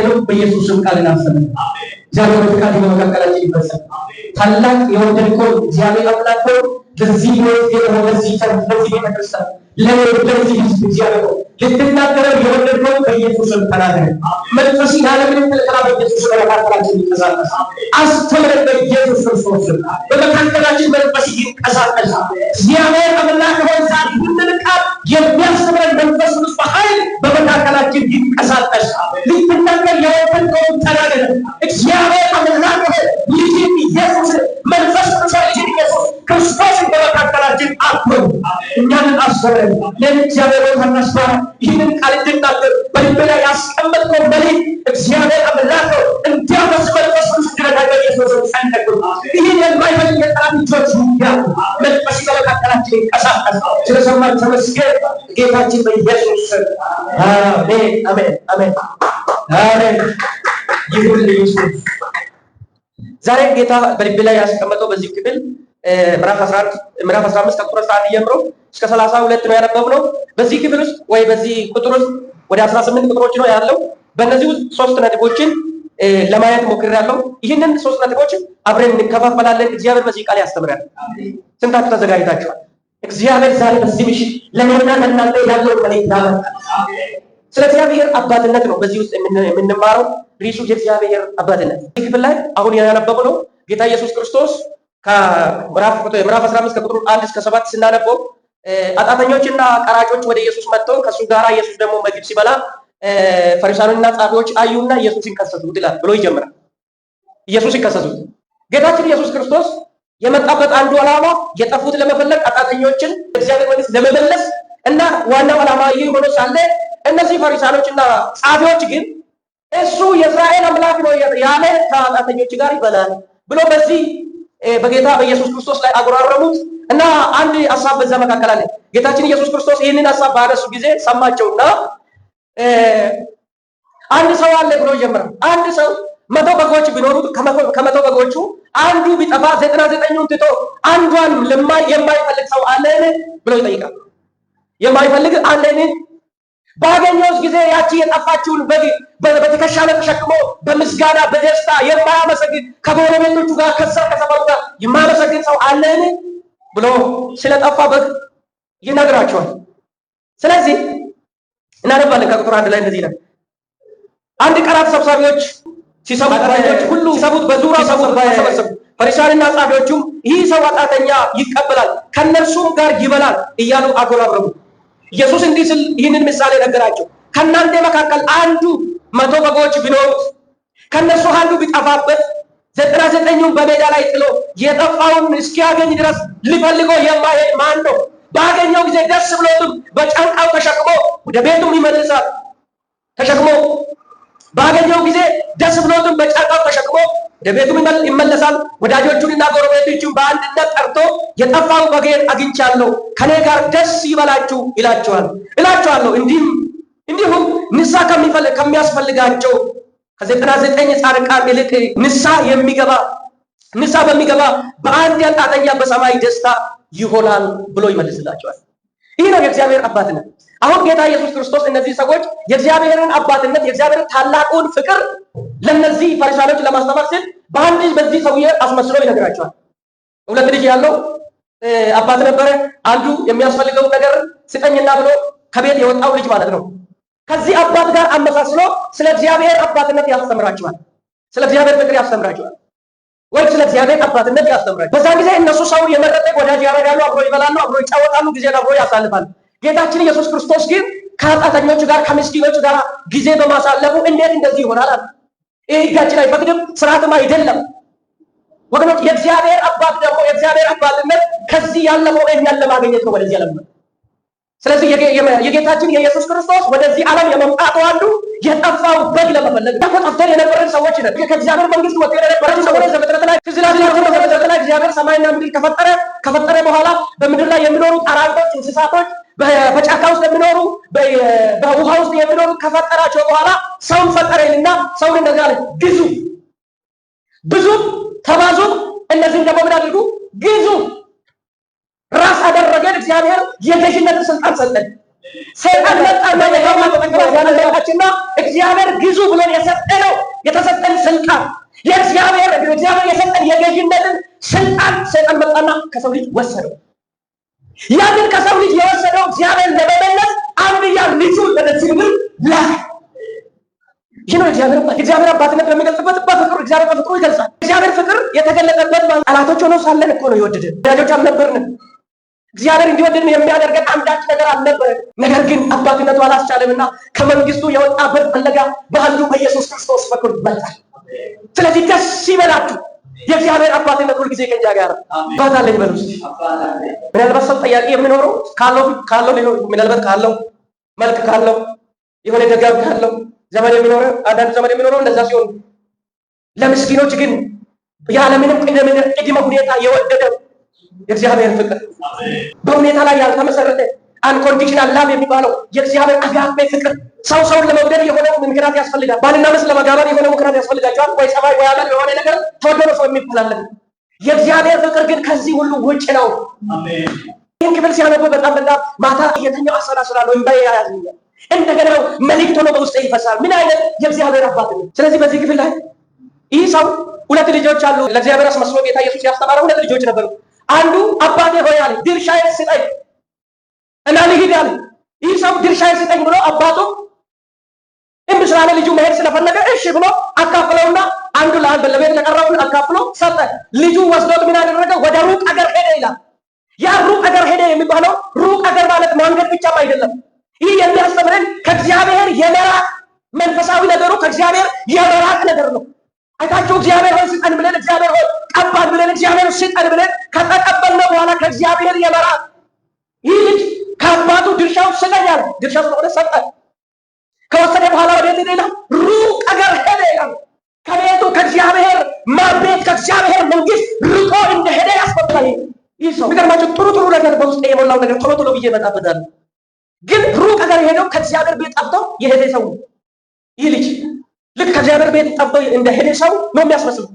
ነው በኢየሱስም ቃል እናሰማለን። እግዚአብሔር ፍቃድ በመካከላችን ይፈጸም። ታላቅ የወደድከው እግዚአብሔር አምላክ ሆይ ለዚህ ለዚህ ቤተክርስቲያን ለዚህ ህዝብ እግዚአብሔር ልትናገረው የወደድከው በኢየሱስም ተናገር። መንፈስ ያለምንም ክልከላ በኢየሱስም በመካከላችን ይንቀሳቀስ። አስተምረን በኢየሱስ ክርስቶስ በመካከላችን መንፈስ ይንቀሳቀስ። እግዚአብሔር አምላክ ሆይ ዛሬ ይህንን ቃል የሚያስተምረን መንፈስ ቅዱስ በኃይል በመካከላችን ይንቀሳቀስ። ልትናገር የወደድከው ተናገር። እግዚአብሔር አምላክ ሆይ ልጅ ኢየሱስ መንፈስ ቅዱስ ልጅ ኢየሱስ ክርስቶስን በመካከላችን አክብር። እኛን አስተምረን ለእግዚአብሔር ተነሳ ይህንን ቃል እንድናገር በልቤ ላይ ያስቀመጥከው መልእክት እግዚአብሔር አምላክ እንዲያፈስ መንፈስ ቅዱስ እንዲረዳን ኢየሱስ ጸንተክ ይህን የማይፈልግ የጠላት ልጆች ያሉ መንፈስ በመካከላችን ይንቀሳቀስ። ስለሰማን ተመስገን ጌታችን በኢየሱስ አሜን አሜን አሜን አሜን። ይሁን ኢየሱስ ዛሬ ጌታ በልቤ ላይ ያስቀመጠው በዚህ ክፍል ምዕራፍ 15 ከቁጥር 11 ጀምሮ እስከ 32 ነው ያነበብነው። በዚህ ክፍል ውስጥ ወይ በዚህ ቁጥር ውስጥ ወደ 18 ቁጥሮች ነው ያለው። በእነዚህ ውስጥ 3 ነጥቦችን ለማየት ሞክሬያለሁ። ይህንን 3 ነጥቦች አብረን እንከፋፈላለን። እግዚአብሔር በዚህ ቃል ያስተምራል። ስንታችሁ ተዘጋጅታችኋል? እግዚአብሔር ዛሬ በዚህ ምሽት ለእኔና ለእናንተ ያለውን መልእክት ያመጣል። ስለ እግዚአብሔር አባትነት ነው በዚህ ውስጥ የምንማረው። ርዕሱ የእግዚአብሔር አባትነት። ይህ ክፍል ላይ አሁን ያነበብነው ጌታ ኢየሱስ ክርስቶስ ከምዕራፍ 15 ከቁጥር 1 እስከ 7 ስናነበው አጣተኞችና ቀራጮች ወደ ኢየሱስ መጥተው ከሱ ጋር ኢየሱስ ደግሞ ምግብ ሲበላ ፈሪሳውያንና ጻፊዎች አዩና ኢየሱስን ከሰሱት ይላል ብሎ ይጀምራል። ኢየሱስን ከሰሱት። ጌታችን ኢየሱስ ክርስቶስ የመጣበት አንዱ ዓላማ የጠፉት ለመፈለግ አጣተኞችን እግዚአብሔር መንግስት ለመመለስ እና ዋናው ዓላማ ይህ ሆኖ ሳለ እነዚህ ፈሪሳውያንና ጻፊዎች ግን እሱ የእስራኤል አምላክ ነው ያለ ከአጣተኞች ጋር ይበላል ብሎ በዚህ በጌታ በኢየሱስ ክርስቶስ ላይ አጎራረሙት እና አንድ ሐሳብ በዛ መካከል አለ። ጌታችን ኢየሱስ ክርስቶስ ይህንን ሐሳብ ባነሱ ጊዜ ሰማቸውና አንድ ሰው አለ ብሎ ይጀምራል። አንድ ሰው 100 በጎች ቢኖሩት ከ100 በጎቹ አንዱ ቢጠፋ 99ኙን ትቶ አንዷን የማይፈልግ ሰው አለን ብሎ ይጠይቃል። የማይፈልግ አለን? ባገኘው ጊዜ ያቺ የጠፋችውን በግ በትከሻ ላይ ተሸክሞ በምስጋና በደስታ የማያመሰግን ከጎረቤቶቹ ጋር ከሰፈሩ ጋር የማያመሰግን ሰው አለን ብሎ ስለጠፋ በግ ይነግራቸዋል። ስለዚህ እናነባለን ከቁጥር 1 ላይ እንደዚህ ነው። አንድ ቀራት ሰብሳቢዎች ሲሰሙት ሁሉ ሲሰሙት በዙሪያው ተሰበሰቡ። ፈሪሳውያንና ጻፊዎቹም ይህ ሰው ኃጢአተኛ ይቀበላል ከነርሱም ጋር ይበላል እያሉ አጎራረሙ። ኢየሱስ እንዲህ ሲል ይህንን ምሳሌ ነገራቸው። ከእናንተ መካከል አንዱ 100 በጎች ቢኖሩት ከነሱ አንዱ ቢጠፋበት 99ኙን በሜዳ ላይ ጥሎ የጠፋውን እስኪያገኝ ድረስ ሊፈልገው የማይሄድ ማን ነው? ባገኘው ጊዜ ደስ ብሎትም በጫንቃው ተሸክሞ ወደ ቤቱም ይመልሳል። ተሸክሞ ባገኘው ጊዜ ደስ ብሎትም በጫንቃው ተሸክሞ ወደ ቤቱም ይመለሳል። ወዳጆቹንና ጎረቤቶቹን በአንድነት ጠርቶ የጠፋው በጌን አግኝቻለሁ፣ ከኔ ጋር ደስ ይበላችሁ እላችኋለሁ። እንዲሁም ንስሐ ከሚያስፈልጋቸው ከ99 ጻድቃን ይልቅ ንስሐ በሚገባ በአንድ ኃጢአተኛ በሰማይ ደስታ ይሆናል ብሎ ይመልስላቸዋል። ይህ ነው የእግዚአብሔር አባትነት። አሁን ጌታ ኢየሱስ ክርስቶስ እነዚህ ሰዎች የእግዚአብሔርን አባትነት የእግዚአብሔርን ታላቁን ፍቅር ለነዚህ ፈሪሳውያኖች ለማስተማር ሲል በአንድ በዚህ ሰውዬ አስመስሎ ይነግራቸዋል። 2 ልጅ ያለው አባት ነበረ። አንዱ የሚያስፈልገው ነገር ስጠኝና ብሎ ከቤት የወጣው ልጅ ማለት ነው። ከዚህ አባት ጋር አመሳስሎ ስለ እግዚአብሔር አባትነት ያስተምራቸዋል። ስለ እግዚአብሔር ፍቅር ያስተምራቸዋል። ወይ ስለ እግዚአብሔር አባትነት ያስተምራቸዋል። በዛ ጊዜ እነሱ ሰውን የመረጠ ወዳጅ ያደርጋሉ፣ አብሮ ይበላሉ፣ አብሮ ይጫወታሉ፣ ጊዜ አብሮ ያሳልፋሉ። ጌታችን ኢየሱስ ክርስቶስ ግን ከኃጢአተኞች ጋር ከምስኪኖች ጋር ጊዜ በማሳለፉ እንዴት እንደዚህ ይሆናል? ይህ ሕጋችን አይፈቅድም፣ ስርዓትም አይደለም። ወገኖች የእግዚአብሔር አባት ደግሞ የእግዚአብሔር አባትነት ከዚህ ያለፈው እኛን ለማግኘት ነው ወደዚህ ዓለም። ስለዚህ የጌታችን የኢየሱስ ክርስቶስ ወደዚህ ዓለም የመምጣቱ አንዱ የጠፋው በግ ለመፈለግ ነው። ጠፍተን የነበረን ሰዎች ነን። ከእግዚአብሔር መንግስት ወጥተን የነበረን ሰዎች ዘፍጥረት ላይ እግዚአብሔር ሰማይና ምድር ከፈጠረ በኋላ በምድር ላይ የሚኖሩ አራዊቶች፣ እንስሳቶች በጫካ ውስጥ የሚኖሩ በውሃ ውስጥ የሚኖሩ ከፈጠራቸው በኋላ ሰውን ፈጠረልና ሰውን እንደዚህ አለ፣ ግዙ፣ ብዙ፣ ተባዙ፣ እነዚህን ደግሞ ምን አድርጉ? ግዙ። ራስ አደረገን። እግዚአብሔር የገዥነትን ስልጣን ሰጠን። ሰይጣን መጣና ያለማችንና እግዚአብሔር ግዙ ብለን የሰጠነው የተሰጠን ስልጣን የእግዚአብሔር የሰጠን የገዥነትን ስልጣን ሰይጣን መጣና ከሰው ልጅ ወሰደው። ያንን ከሰው ልጅ የወሰደው እግዚአብሔር ለመመለስ አንድያ ልጁን ወደዚህ ምድር ላከ። ይህ ነው እግዚአብሔር አባትነት በሚገልጽበት በፍቅሩ እግዚአብሔር በፍቅሩ ይገልጻል። እግዚአብሔር ፍቅር የተገለጠበት ጠላቶች ሆነው ሳለን እኮ ነው የወደደን። ወዳጆች አልነበርንም። እግዚአብሔር እንዲወደድን የሚያደርገን አንዳች ነገር አልነበረም። ነገር ግን አባትነቱ አላስቻለምና ከመንግስቱ የወጣበት ፍለጋ በአንዱ በኢየሱስ ክርስቶስ በኩል መጣ። ስለዚህ ደስ ይበላችሁ። የእግዚአብሔር አባትነት ሁልጊዜ ከእኛ ጋር አባት አለኝ በሉ እስኪ። ምናልባት ሰው ጠያቂ የሚኖረው ካለው ምናልባት ካለው መልክ ካለው የሆነ ደጋግ ካለው ዘመን የሚኖረው አንዳንድ ዘመን የሚኖረው እንደዛ ሲሆን፣ ለምስኪኖች ግን ያለምንም ቅድመ ሁኔታ የወደደው የእግዚአብሔር ፍቅር በሁኔታ ላይ ያልተመሰረተ አንኮንዲሽናል ላቭ የሚባለው የእግዚአብሔር አጋፔ ፍቅር ሰውን ለመውደድ የሆነው ምክንያት ያስፈልጋል። ባልና ሚስት ለመጋባት የሆነው ምክንያት ያስፈልጋቸዋል። ወይ ሰማይ ወይ ዓለም የሆነ ነገር ተወደደ ሰው የሚባላለን። የእግዚአብሔር ፍቅር ግን ከዚህ ሁሉ ውጭ ነው። አሜን። ይህን ክፍል ሲያነቡ በጣም ማታ እየተኛው አሰላስላለሁ እንባዬ ያያዝኛል። እንደገና መልእክት ሆኖ በውስጤ ይፈሳል። ምን አይነት የእግዚአብሔር አባት ነው። ስለዚህ በዚህ ክፍል ላይ ይህ ሰው ሁለት ልጆች አሉ። ለእግዚአብሔር አስመስሎ ጌታ ኢየሱስ ያስተማረው ሁለት ልጆች ነበሩ። አንዱ አባቴ ሆይ አለ ድርሻዬን ስጠኝ እና ልሂድ አለ። ይህ ሰው ድርሻዬን ስጠኝ ብሎ አባቱ እምቢ ስላለ ልጁ መሄድ ስለፈለገ እሺ ብሎ አካፍለውና አንዱ ለቤት ለቀረውን አካፍሎ ሰጠ። ልጁ ወስዶት ምን አደረገ? ወደ ሩቅ አገር ሄደ ይላል። ያ ሩቅ አገር ሄደ የሚባለው ሩቅ አገር ማለት መንገድ ብቻም አይደለም። ይህ የሚያስተምረን ከእግዚአብሔር የመራቅ መንፈሳዊ ነገሩ ከእግዚአብሔር የመራቅ ነገር ነው። አይታችሁ እግዚአብሔር ሆይ ስጠን ብለን እግዚአብሔር ሆይ ቀባን ብለን እግዚአብሔር ስጠን ብለን ከተቀበልነው በኋላ ከእግዚአብሔር የመራቅ ይህ ልጅ ከአባቱ ድርሻው ስጠኝ አለ። ድርሻው ስለሆነ ሰጠ። ከወሰደ በኋላ ወዴት ሄደ ይላል? ሩቅ አገር ሄደ ይላል። ከቤቱ ከእግዚአብሔር ቤት ከእግዚአብሔር መንግስት ርቆ እንደሄደ ያስቆጥራል። ይህ ሰው የሚገርማችሁ ጥሩ ነገር በውስጥ የሞላው ነገር ቶሎ ብዬ እመጣበታለሁ። ግን ሩቅ አገር ሄደው ከእግዚአብሔር ቤት ጠፍቶ የሄደ ሰው ይህ ልጅ ልክ ከእግዚአብሔር ቤት ጠፍቶ እንደሄደ ሰው ነው የሚያስመስለው።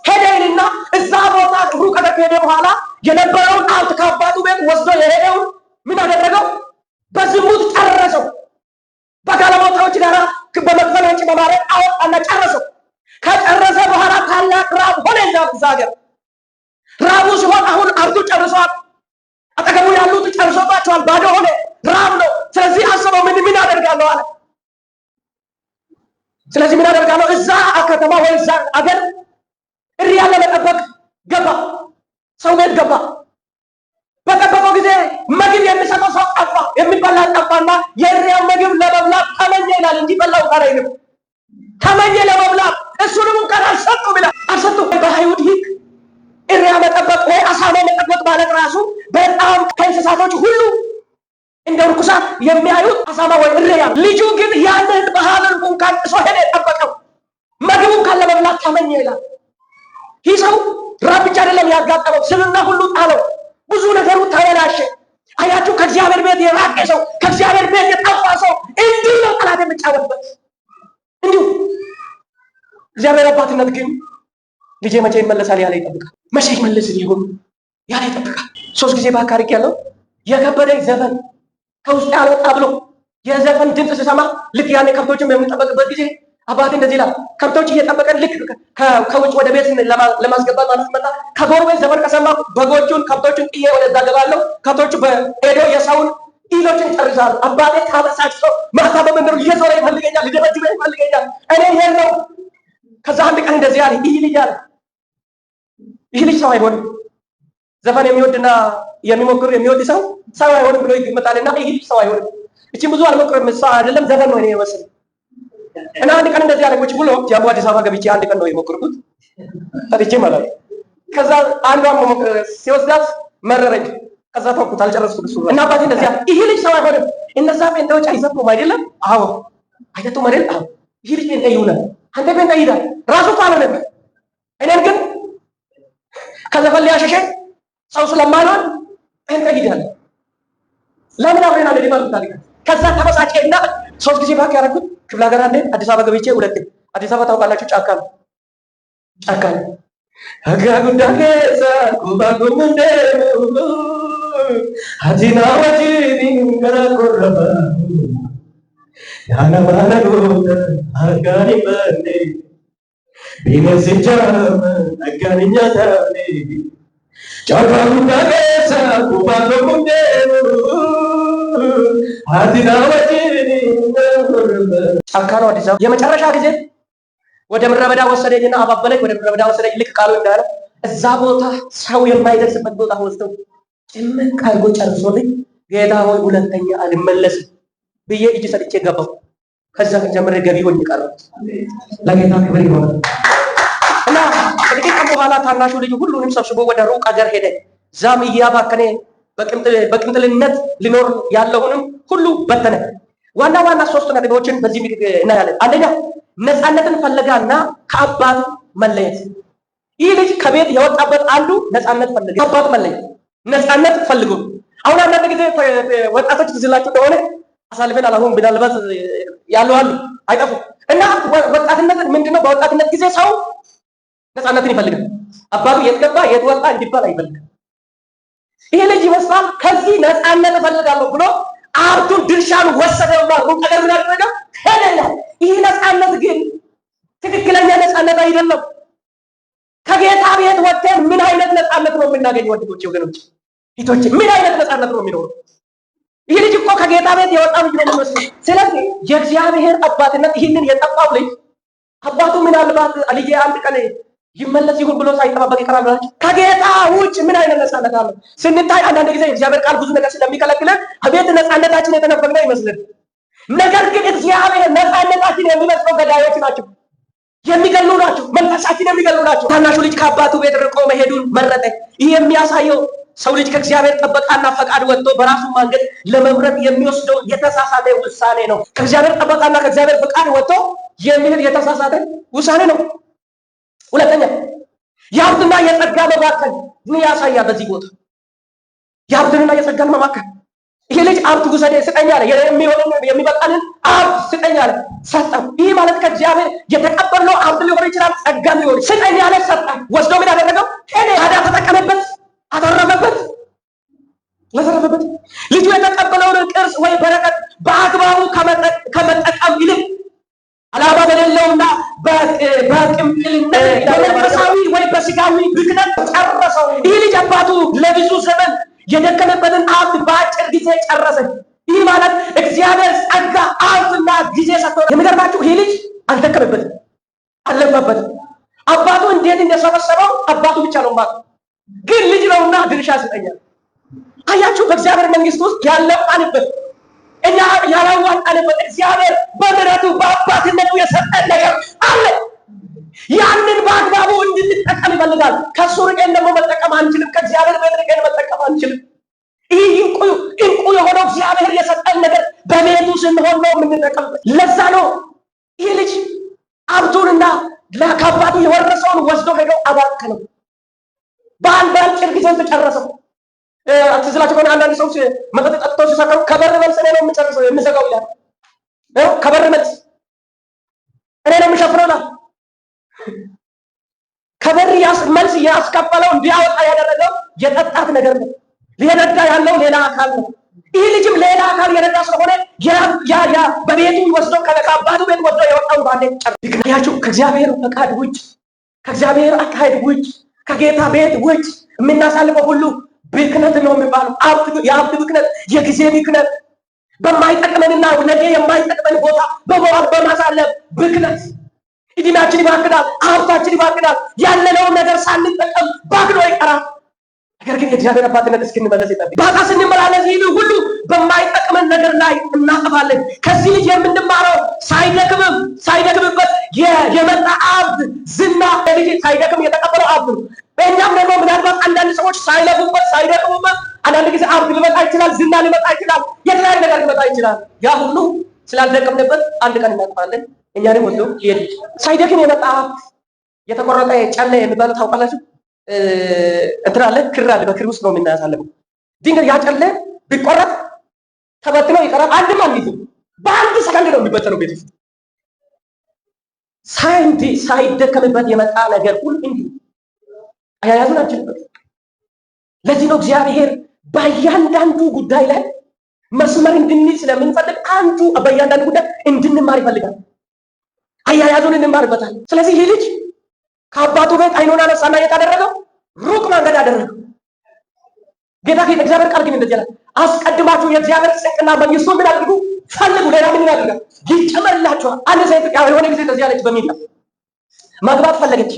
ሄደና እዛ ቦታ ሩቅ አገር ከሄደ በኋላ የነበረውን ሀብት ከአባቱ ቤት ወስዶ የሄደውን ምን አደረገው? በዝሙት ጨረሰው። በጋለሞታዎች ጋር በመክፈል ወጪ በማድረግ አወጣና ጨረሰው። ከጨረሰ በኋላ ታላቅ ራብ ሆነ እዛ ሀገር። ራቡ ሲሆን አሁን አብዱ ጨርሷል። አጠገቡ ያሉት ጨርሶባቸዋል። ባዶ ሆነ። ራብ ነው። ስለዚህ አስበው ምን አደርጋለሁ አለ። ስለዚህ ምን አደርጋለሁ? እዛ ከተማ ወይ እዛ አገር እሪያ ለመጠበቅ ገባ። ሰው ቤት ገባ። በጠበቀው ጊዜ ምግብ የሚሰጠው ሰው ጠፋ። የሚበላ ጠፋና የእሪያው ምግብ ለመብላት ተመኘ ይላል እንጂ በላው ቃል አይልም። ተመኘ ለመብላት እሱንም እንኳን አልሰጡም ይላል። አልሰጡም። በአይሁድ ሕግ እሪያ መጠበቅ ወይ አሳማ መጠበቅ ማለት ራሱ በጣም ከእንስሳቶች ሁሉ እንደ ርኩሳት የሚያዩት አሳማ ወይ እሪያ። ልጁ ግን ያንን ባህልን እንኳን ጥሶ ሄደ ጠበቀው። ምግቡን ካለ መብላት ተመኘ ይላል። ይህ ሰው ራብ ብቻ አይደለም ያጋጠመው፣ ስብዕና ሁሉ ጣለው። ብዙ ነገሩ ተበላሸ። አያችሁ፣ ከእግዚአብሔር ቤት የራቀ ሰው፣ ከእግዚአብሔር ቤት የጠፋ ሰው እንዲሁ ነው ጠላት የሚጫወትበት። እንዲሁ እግዚአብሔር አባትነት ግን ልጄ መቼ ይመለሳል ያለ ይጠብቃል። መቼ ይመለስ ሊሆን ያለ ይጠብቃል። 3 ጊዜ ባካሪክ ያለው የከበደኝ ዘፈን ከውስጥ ያልወጣ ብሎ የዘፈን ድምፅ ስሰማ ልክ ያኔ ከብቶችን በምንጠበቅበት ጊዜ አባቴ እንደዚህ ይላል። ከብቶች እየጠበቀን ልክ ከውጭ ወደ ቤት ለማስገባት ማለት መጣ። ከጎረቤት ዘፈን ከሰማ በጎቹን ከብቶቹን ጥዬ ወደዛ ገባለሁ። ከብቶቹ በሄዶ የሰውን ኢሎችን ጨርሳሉ። አባቴ ታበሳጭቶ ማታ በመንደሩ እየዞረ ይፈልገኛል፣ ሊደበድበ ይፈልገኛል። እኔ ይሄን ነው። ከዛ አንድ ቀን እንደዚህ አለ። ይህ ልጅ ሰው አይሆንም። ዘፈን የሚወድና የሚሞክር የሚወድ ሰው አይሆንም ብሎ ይመጣልና ይህ ልጅ ሰው አይሆንም። እቺ ብዙ አልሞክርም ሰው አይደለም ዘፈን ነው እኔ የወሰነ እና አንድ ቀን እንደዚህ አለች ብሎ ጃሙ አዲስ አበባ ገብቼ አንድ ቀን ነው የሞከርኩት ታዲያ ማለት። ከዛ አንዷን ሲወስዳት መረረኝ። ከዛ ተውኩት፣ አልጨረስኩት እሱ እና አባቴ እንደዚህ አለ። ይሄ ልጅ ሰው አይሆንም። እነዛ ጴንጤዎች አይዘፍኑም አይደለም? አዎ አይደለም አይደል? አዎ ይሄ ልጅ ጴንጤ ይሆናል። አንተ ጴንጤ ይላል ራሱ ካልሆነ እኔን ግን ከዘፈን ሊያሸሸኝ ሰው ስለማይሆን ጴንጤ ይላል። ለምን አብረን አለ ዲማሉ ታዲያ። ከዛ ተበሳጨና 3 ጊዜ ባክ ያደረኩት ክፍለ ሀገር አንዴ አዲስ አበባ ገብቼ 2 አዲስ አበባ ታውቃላችሁ፣ ጫካ ነው። አጋ ጉዳጌ ኩባጉንደ Hatina wajini gara koraba yana mana gota agani bande bine sejama agani nyatane chakra mudagesa kubando kundelu hatina wajini gara koraba አካሮ አዲስ አበባ የመጨረሻ ጊዜ ወደ ምድረ በዳ ወሰደኝና አባበለኝ ወደ ምድረ በዳ ወሰደኝ ልክ ቃሉ እንዳለ እዛ ቦታ ሰው የማይደርስበት ቦታ ወስደው ጭምቅ አድርጎ ጨርሶልኝ ጌታ ሆይ ሁለተኛ አልመለስም ብዬ እጅ ሰጥቼ ገባሁ። ከዛ ቀን ጀምሬ ገቢ ሆኜ ቀረሁ። ለጌታ ክብር ይሁን እና ከጥቂት ቀን በኋላ ታናሹ ልጅ ሁሉንም ሰብስቦ ወደ ሩቅ አገር ሄደ። ዛም እያባከነ በቅንጥልነት ሊኖር ያለውንም ሁሉ በተነ። ዋና ዋና ሶስት ነጥቦችን በዚህ ምድር እናያለን። አንደኛ ነፃነትን ፈለጋና ከአባት መለየት። ይህ ልጅ ከቤት የወጣበት አንዱ ነፃነት ፈለገ፣ ከአባት መለየት፣ ነፃነት ፈልጎ። አሁን አንዳንድ ጊዜ ወጣቶች ትዝላችሁ እንደሆነ አሳልፈን አላሁን ምናልባት ያለው አሉ አይጠፉም። እና ወጣትነት ምንድነው? በወጣትነት ጊዜ ሰው ነፃነትን ይፈልጋል። አባቱ የት ገባ የት ወጣ እንዲባል አይፈልግም። ይሄ ልጅ ይመስላል ከዚህ ነፃነት እፈልጋለሁ ብሎ ሀብቱን ድርሻን ወሰደውና ሩቅ አገር ምን አደረገ? ሄደ። ይህ ነፃነት ግን ትክክለኛ ነፃነት አይደለም። ከጌታ ቤት ወጥተን ምን አይነት ነፃነት ነው የምናገኘው? ወንድሞቼ፣ ወገኖቼ፣ እህቶቼ ምን አይነት ነፃነት ነው የሚኖረው? ይህ ልጅ እኮ ከጌታ ቤት የወጣ ልጅ ነው የሚመስለው። ስለዚህ የእግዚአብሔር አባትነት ይህንን የጠፋው ልጅ አባቱ ምናልባት ልጄ አንድ ቀን ይመለስ ይሁን ብሎ ሳይጠባበቅ ይቀራል ብላችሁ ከጌታ ውጭ ምን አይነት ነፃነት አለ? ስንታይ አንዳንድ ጊዜ እግዚአብሔር ቃል ብዙ ነገር ስለሚከለክለን ከቤት ነፃነታችን የተነፈግነ ይመስልን። ነገር ግን እግዚአብሔር ነፃነታችን የሚመስለው ገዳዮች ናቸው፣ የሚገሉ ናቸው፣ መንፈሳችን የሚገሉ ናቸው። ታናሹ ልጅ ከአባቱ ቤት ርቆ መሄዱን መረጠ። ይህ የሚያሳየው ሰው ልጅ ከእግዚአብሔር ጥበቃና ፈቃድ ወጥቶ በራሱ መንገድ ለመምረጥ የሚወስደው የተሳሳተ ውሳኔ ነው። ከእግዚአብሔር ጥበቃና ከእግዚአብሔር ፈቃድ ወጥቶ የሚሄድ የተሳሳተ ውሳኔ ነው። ሁለተኛ የሀብትና የጸጋ መባከን ምን ያሳያል? በዚህ ቦታ የሀብትንና የጸጋን መባከን። ይሄ ልጅ ሀብት ውሰደ ስጠኝ አለ። የሚሆነውን የሚበቃንን ሀብት ስጠኝ አለ፣ ሰጠው። ይህ ማለት ከእግዚአብሔር የተቀበልነው ሀብት ሊሆን ይችላል፣ ጸጋ ሊሆን ስጠኝ አለ፣ ሰጠው። ወስዶ ምን ያደረገው? ሄደ። ታዲያ ተጠቀመበት፣ አተረፈበት፣ ለተረፈበት። ልጁ የተቀበለውን ቅርስ ወይ በረከት በአግባቡ ከመጠቀም ይልቅ አላማ በሌለውና በቅምጥልነት በመንፈሳዊ ወይ በስጋዊ ብክነት ጨረሰው። ይህ ልጅ አባቱ ለብዙ ዘመን የደከመበትን ሀብት በአጭር ጊዜ ጨረሰ። ይህ ማለት እግዚአብሔር ጸጋ ሀብትና ጊዜ ሰጥቶ፣ የሚገርማችሁ ይህ ልጅ አልደከመበትም፣ አልለፋበትም። አባቱ እንዴት እንደሰበሰበው አባቱ ብቻ ነው ማለት፣ ግን ልጅ ነውና ድርሻ ስጠኛል። አያችሁ፣ በእግዚአብሔር መንግስት ውስጥ ያለፋንበት እኛ ያላዋጣንበት እግዚአብሔር በምሕረቱ በአባትነቱ የሰጠን ነገር አለ። ያንን በአግባቡ እንድንጠቀም ይፈልጋል። ከሱ ርቀን ደግሞ መጠቀም አንችልም። ከእግዚአብሔር ቤት ርቀን መጠቀም አንችልም። ይህ እንቁ የሆነው እግዚአብሔር የሰጠን ነገር በቤቱ ስንሆን ነው የምንጠቀምበት። ለዛ ነው ይህ ልጅ ሀብቱንና ከአባቱ የወረሰውን ወስዶ ሄደው አባከነው። በአንድ አጭር ጊዜ ተጨረሰው። ትዝላችሁ ከሆነ አንዳንድ ሰዎች መጠጥ ጠጥተው ሲሰከሩ ከበር መልስ እኔ ነው የምጨርሰው የምዘጋው ይላል። ከበር መልስ እኔ ነው የምሸፍነው ይላል። ከበር መልስ ያስከፈለው እንዲያወጣ ያደረገው የጠጣት ነገር ነው። ሊረዳ ያለው ሌላ አካል ነው። ይህ ልጅም ሌላ አካል የረዳ ስለሆነ በቤቱ ወስዶ ከአባቱ ቤት ወስዶ የወጣው ባንዴ ጨርሶ። ያችሁ ከእግዚአብሔር ፈቃድ ውጭ፣ ከእግዚአብሔር አካሄድ ውጭ፣ ከጌታ ቤት ውጭ የምናሳልፈው ሁሉ ብክነት ነው የሚባለው። የሀብት ብክነት፣ የጊዜ ብክነት፣ በማይጠቅመንና ነገ የማይጠቅመን ቦታ በመዋል በማሳለፍ ብክነት። እድሜያችን ይባክናል፣ ሀብታችን ይባክናል፣ ያለነውን ነገር ሳንጠቀም ባክኖ ይቀራል። ነገር ግን የእግዚአብሔር አባትነት እስክንመለስ ይጠብቅ። ባታ ስንመላለስ ይህ ሁሉ በማይጠቅመን ነገር ላይ እናጠፋለን። ከዚህ ልጅ የምንማረው ሳይደክምበት የመጣ ሀብት ዝና፣ ልጅ ሳይደክም የተቀበለው ሀብት ነው። እኛም ደግሞ ምናልባት አንዳንድ ሰዎች ሳይለፉበት ሳይደክሙበት አንዳንድ ጊዜ ሀብት ሊመጣ ይችላል፣ ዝና ሊመጣ ይችላል፣ የተለያዩ ነገር ሊመጣ ይችላል። ያ ሁሉ ስላልደቀምንበት አንድ ቀን እናጥፋለን። እኛንም ወዶ ይሄድ። ሳይደክም የመጣ ሀብት የተቆረጠ ጨለ የሚባለው ታውቃላችሁ? እንትን አለ፣ ክር አለ። በክር ውስጥ ነው የምናሳልፈው። ድንገት ያ ጨለ ቢቆረጥ ተበትኖ ይቀራል። አንድም አንዲትም በአንድ ሰከንድ ነው የሚበተነው ቤት ውስጥ። ሳይደከምበት የመጣ ነገር ሁሉ እንዲሁ አያያዙን አንችልበት። ለዚህ ነው እግዚአብሔር በእያንዳንዱ ጉዳይ ላይ መስመር እንድንይዝ ስለምንፈልግ አንዱ በእያንዳንዱ ጉዳይ እንድንማር ይፈልጋል። አያያዙን እንማርበታል። ስለዚህ ይህ ልጅ ከአባቱ ቤት አይኑን አነሳና የታደረገው ሩቅ መንገድ አደረገው። ጌታ እግዚአብሔር ቃል ግን እንደዚህ ያለ አስቀድማችሁ የእግዚአብሔር ጽድቅና መንግሥቱን ምን አድርጉ ፈልጉ፣ ሌላ ምን ያደርጋል ይጨመርላችኋል። አንድ ሴት የሆነ ጊዜ እንደዚህ ያለች በሚዲያ ማግባት ፈለገች።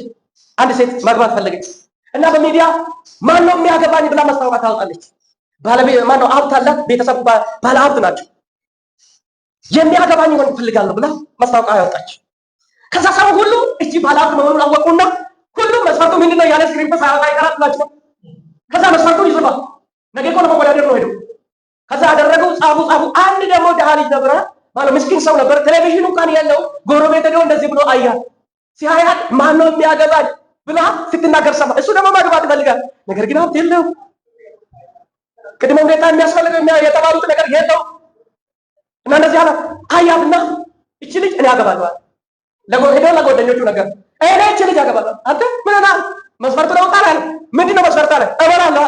አንድ ሴት ማግባት ፈለገች እና በሚዲያ ማን ነው የሚያገባኝ ብላ ማስታወቂያ ታወጣለች። ባለቤት ማን ነው ሀብት አላት፣ ቤተሰብ ባለ ሀብት ናቸው። የሚያገባኝ ሆን ፈልጋለሁ ብላ ማስታወቂያ ያወጣች። ከዛ ሰው ሁሉ እቺ ባለ ሀብት መሆኑን አወቁና ሁሉም መስፈርቱ ምንድነው ያለ ስክሪን ሳያወጣ ይቀራላችሁ። ከዛ መስፈርቱን ይጽፋል። ነገ እኮ ለመወዳደር ነው ሄደው ከዛ አደረገው። ጻፉ። አንድ ደግሞ ደሃ ልጅ ነበረ ማለት ምስኪን ሰው ነበር። ቴሌቪዥን እንኳን ያለው ጎረቤት ሄዶ እንደዚህ ብሎ አያት። ሲያያት ማን ነው የሚያገባኝ ብላ ስትናገር ሰማ። እሱ ደግሞ ማግባት ይፈልጋል፣ ነገር ግን ሀብት የለውም። ቅድመ ሁኔታ የሚያስፈልገው የተባሉት ነገር የለው እና እንደዚህ አለ። አያትና እቺ ልጅ እኔ አገባለሁ ሄዶ ለጓደኞቹ ነገር እኔ እቺ ልጅ አገባለሁ። አንተ ምን ሆነሃል? መስፈርቱ ነው ቃል ምንድነው መስፈርቱ አለ። እበላለሁ።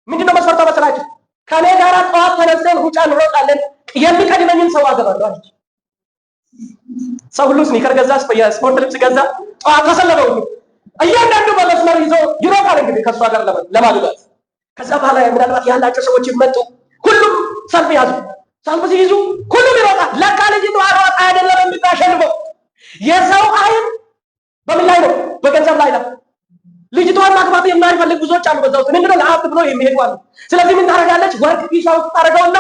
ምንድነው መስፈርቱ መሰላችሁ? ከኔ ጋር ጠዋት ተነስተን ሩጫ እንሮጣለን፣ የሚቀድመኝን ሰው አገባለሁ አለች። ሰው ሁሉ ስኒከር ገዛ፣ ስፖርት ልብስ ገዛ፣ ጠዋት ተሰለፈው። እያንዳንዱ በመስመር ይዞ ይሮጣል እንግዲህ ከእሷ ጋር ለማግባት። ከዛ በኋላ ምናልባት ያላቸው ሰዎች ይመጡ፣ ሁሉም ሰልፍ ያዙ። ሰልፍ ሲይዙ ሁሉም ይሮጣል። ለካ ልጅቷ ሮጣ አይደለም የምታሸንፈው። የሰው አይን በምን ላይ ነው? በገንዘብ ላይ ነው። ልጅቷን ማግባት የማይፈልግ ብዙዎች አሉ። በዛው ምንድነው ለሀብት ብሎ የሚሄዱ አሉ። ስለዚህ ምን ታደርጋለች? ወርቅ ኪሷ ውስጥ ታደርገውና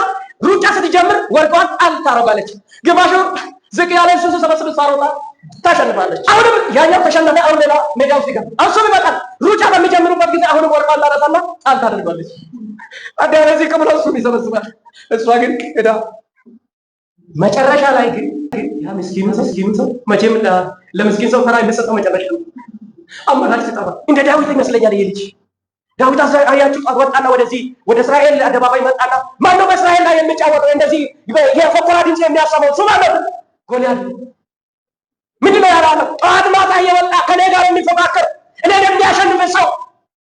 ሩጫ ስትጀምር ወርቋን ጣል ታደርጋለች። ግማሹ ዝቅ ያለ እሱ ሰበስብ ሳሮጣ ታሸንፋለች። አሁንም ያኛው ተሸነፈ። አሁን ሌላ ሜዳ ውስጥ ይገባል። እሱም ይመጣል። ሩጫ በሚጀምሩበት ጊዜ አሁንም ወርቋን ታነሳና ጣል ታደርጋለች። አዳረዚህ ከብሎ እሱም ይሰበስባል። እሷ ግን ሄዳ መጨረሻ ላይ ግን ያ ምስኪን ሰው መቼም ለምስኪን ሰው ተራ የሚሰጠው መጨረሻ ነው። አማራጭ ሲጠፋ እንደ ዳዊት ይመስለኛል። ይሄ ልጅ ዳዊት አያችሁ ወጣና ወደ እስራኤል አደባባይ መጣና ማን ነው በእስራኤል ላይ የሚጫወተው እንደዚህ የፎከራ ድምፅ የሚያሰማው? እሱ ማለት ጎልያድ። ምንድነው ያለው? ጠዋት ማታ እየወጣ ከኔ ጋር የሚፎካከር እኔን የሚያሸንፍ ሰው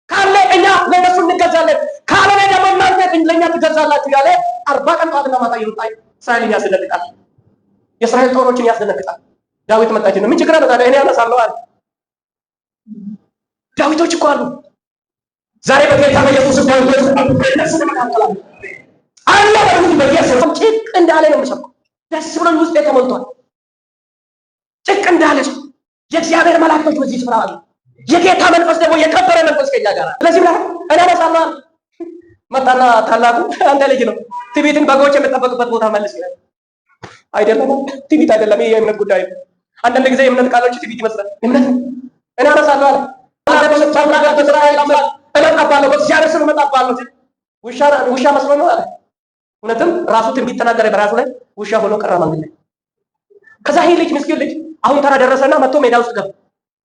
ካለ እኛ ለነሱ እንገዛለን፣ ካልሆነ ደግሞ እናንተ ለእኛ ትገዛላችሁ ያለ 40 ቀን ጠዋትና ማታ እየወጣ እስራኤልን ያስደነግጣል። የእስራኤል ጦሮችን ያስደነግጣል። ዳዊት መጣች ነው ምን ችግር አለ ታዲያ? እኔ አነሳለሁ አለ። ዳዊቶች እኮ አሉ ዛሬ በጌታ በኢየሱስ ዳዊቶች አለ በኢየሱስ ጭቅ እንዳለ ነው የምሰማው። ደስ ብሎኝ ውስጤ ተሞልቷል። ጭቅ እንዳለ ሰው የእግዚአብሔር መላእክቶች በዚህ ስፍራ አሉ። የጌታ መንፈስ ደግሞ የከበረ መንፈስ ከኛ ጋር። ስለዚህ ብላ እኔ አነሳለሁ መጣና ታላቁ አንተ ልጅ ነው ትዕቢትን በጎች የምጠበቅበት ቦታ መልስ ይላል። አይደለም ትዕቢት አይደለም፣ ይሄ የእምነት ጉዳይ ነው። አንዳንድ ጊዜ የእምነት ቃሎች ትዕቢት ይመስላል። እምነት እኔ አነሳለሁ አለ እመጣባለሁ፣ በእግዚአብሔር ስም እመጣባለሁ። ውሻ መስሎ ነው አለ። እውነትም ራሱ ትንቢት ተናገረ በራሱ ላይ። ውሻ ሆኖ ቀረ መንገድ ላይ። ከዛ ይሄ ልጅ ምስኪን ልጅ አሁን ተራ ደረሰና መጥቶ ሜዳ ውስጥ ገባ።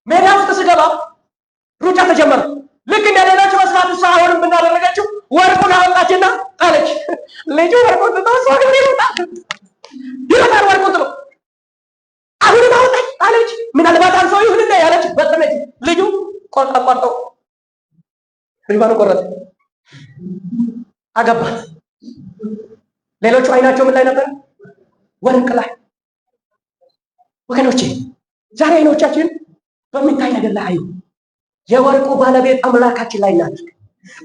ሜዳ ውስጥ ስገባ ሩጫ ተጀመረ። ልክ እንደ ሌሎች መስራት እሷ አሁንም ብናደረገችው ወርቁን አወጣችና ጣለች። ልጁ ወርቁን ተወሰ ወደ ይወጣል። ወርቁን ጥሎ አሁንም አወጣች ጣለች። ምናልባት አንሶ ይሁንና ያለች በተነች። ልጁ ቆርጠው ሪባኑ ቆረጠ፣ አገባት። ሌሎቹ አይናቸው ምን ላይ ነበር? ወርቅ ላይ። ወገኖቼ ዛሬ አይኖቻችን በሚታይ ነገር ላይ አዩ። የወርቁ ባለቤት አምላካችን ላይ ናት።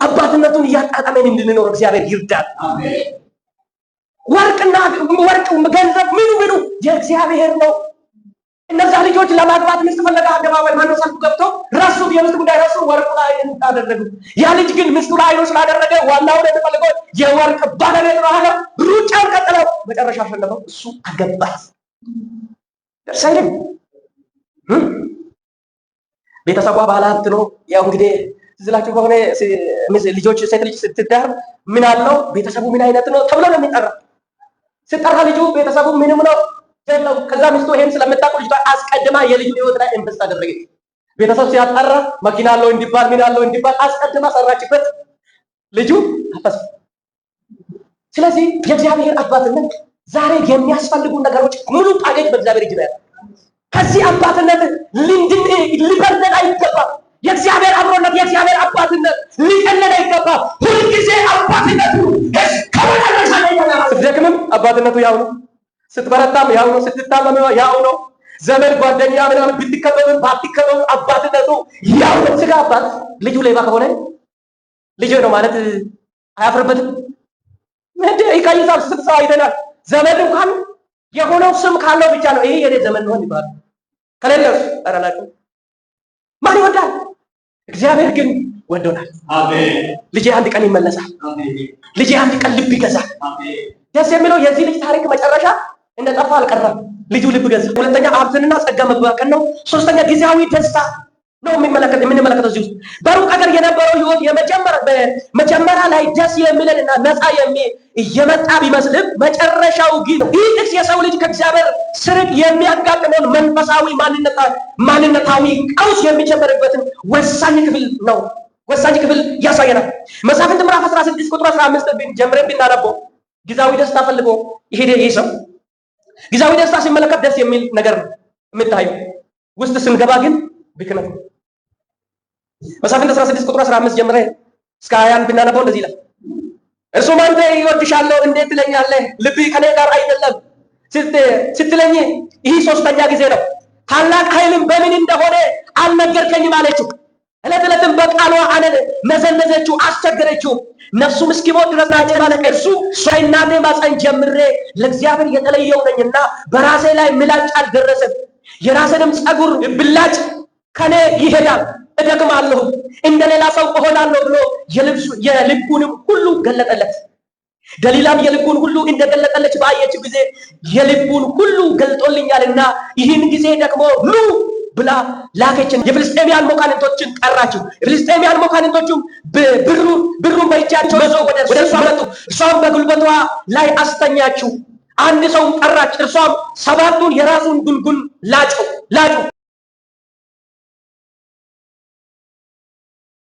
አባትነቱን እያጣጣመን እንድንኖር እግዚአብሔር ይርዳል። ወርቅ ገንዘብ ምኑ የእግዚአብሔር ነው። እነዛ ልጆች ለማግባት ሚስት ፈለጋ አደባባይ ማነው ሰልፉ ገብቶ ረሱት። የሚስት ጉዳይ ረሱ፣ ወርቁ ላይ አደረጉ። ያ ልጅ ግን ሚስቱ ላይ አይኖ ስላደረገ ዋናው የተፈለገው የወርቅ ባለቤት ነው አለ። ሩጫውን ቀጥለው መጨረሻ አሸነፈው። እሱ አገባት። ደስ አይልም? ቤተሰቧ ባለ ሀብት ነው። ያው እንግዲህ ዝላችሁ ከሆነ ልጆች ሴት ልጅ ስትዳር ምን አለው ቤተሰቡ ምን አይነት ነው ተብሎ ነው የሚጠራ። ሲጠራ ልጁ ቤተሰቡ ምንም ነው ነው። ከዛ ሚስቱ ይሄን ስለምታውቅ ልጅቷ አስቀድማ የልጁ ህይወት ላይ ኢንቨስት አደረገች። ቤተሰብ ሲያጣራ መኪና አለው እንዲባል ምን አለው እንዲባል አስቀድማ ሰራችበት። ልጁ አፈሰ። ስለዚህ የእግዚአብሔር አባትነት ዛሬ የሚያስፈልጉ ነገሮች ሙሉ ፓኬጅ በእግዚአብሔር እጅ ነው። ከዚህ አባትነት ሊበርደን አይገባም። የእግዚአብሔር አብሮነት፣ የእግዚአብሔር አባትነት ሊቀለድ አይገባም። ሁልጊዜ አባ አባትነቱ ያው ነው። ስትበረታም ያው ነው። ስትታመም ያው ነው። ዘመድ ጓደኛ ምናምን ብትከበብም ባትከበብም አባትነቱ ያው ነው። ስጋ አባት ልጁ ሌባ ከሆነ ልጅ ነው ማለት አያፍርበትም። እንደ ይካይዛል ስትሰው አይተናል። ዘመድ እንኳን የሆነው ስም ካለው ብቻ ነው ይሄ የኔ ዘመድ ነው ይባላል። ከሌለስ አራላችሁ ማን ይወዳል? እግዚአብሔር ግን ወዶናል። አሜን። ልጄ አንድ ቀን ይመለሳል። አሜን። ልጄ አንድ ቀን ልብ ይገዛል። አሜን። ደስ የሚለው የዚህ ልጅ ታሪክ መጨረሻ እንደጠፋ አልቀረም። ልጁ ልብ ገዛ። ሁለተኛ ሀብትና ጸጋ መባከን ነው። ሶስተኛ ጊዜያዊ ደስታ ነው የምንመለከተው እዚህ ውስጥ። በሩቅ አገር የነበረው ህይወት መጀመሪያ ላይ ደስ የሚለንና ነፃ እየመጣ ቢመስልም መጨረሻው ግን ይህ ጥቅስ የሰው ልጅ ከእግዚአብሔር ስርቅ የሚያጋጥመውን መንፈሳዊ ማንነታዊ ቀውስ የሚጀመርበትን ወሳኝ ክፍል ነው። ወሳኝ ክፍል ያሳየናል። መሳፍንት ምዕራፍ 16 ቁጥር 15 ጀምረን ብናነበው ጊዜያዊ ደስታ ፈልጎ ይሄ ሰው ጊዜያዊ ደስታ ሲመለከት ደስ የሚል ነገር ነው የምታየው። ውስጥ ስንገባ ግን ብክነት ነው። መሳፍንት 16 ቁጥር 15 ጀምረን እስከ 21 ብናነበው እንደዚህ ይላል። እርሱም አንተ ይወድሻለሁ እንዴት ትለኛለህ? ልብህ ከኔ ጋር አይደለም ስትለኝ ይህ ሶስተኛ ጊዜ ነው። ታላቅ ኃይልም በምን እንደሆነ አልነገርከኝም አለችው። ዕለት ዕለትም በቃሏ ነዘነዘችው፣ አስቸገረችው። ነፍሱም እስኪሞት ድረስ ማለት እርሱ ከእናቴ ማፀን ጀምሬ ለእግዚአብሔር የተለየው ነኝና በራሴ ላይ ምላጭ አልደረሰም። የራሴንም ጸጉር ብላጭ ከኔ ይሄዳል፣ እደክማለሁ፣ እንደሌላ ሰው እሆናለሁ ብሎ የልቡንም ሁሉ ገለጠለት። ደሊላም የልቡን ሁሉ እንደገለጠለች ባየች ጊዜ የልቡን ሁሉ ገልጦልኛልና ይህን ጊዜ ደግሞ ኑ ብላ ላከችን። የፍልስጤማውያን መኳንንቶችን ጠራችው። የፍልስጤማውያን መኳንንቶቹም ብሩን በእጃቸው ይዘው ወደ እርሷ መጡ። እርሷም በጉልበቷ ላይ አስተኛችው። አንድ ሰውም ጠራች። እርሷም 7ቱን የራሱን ጉንጉን ላጩ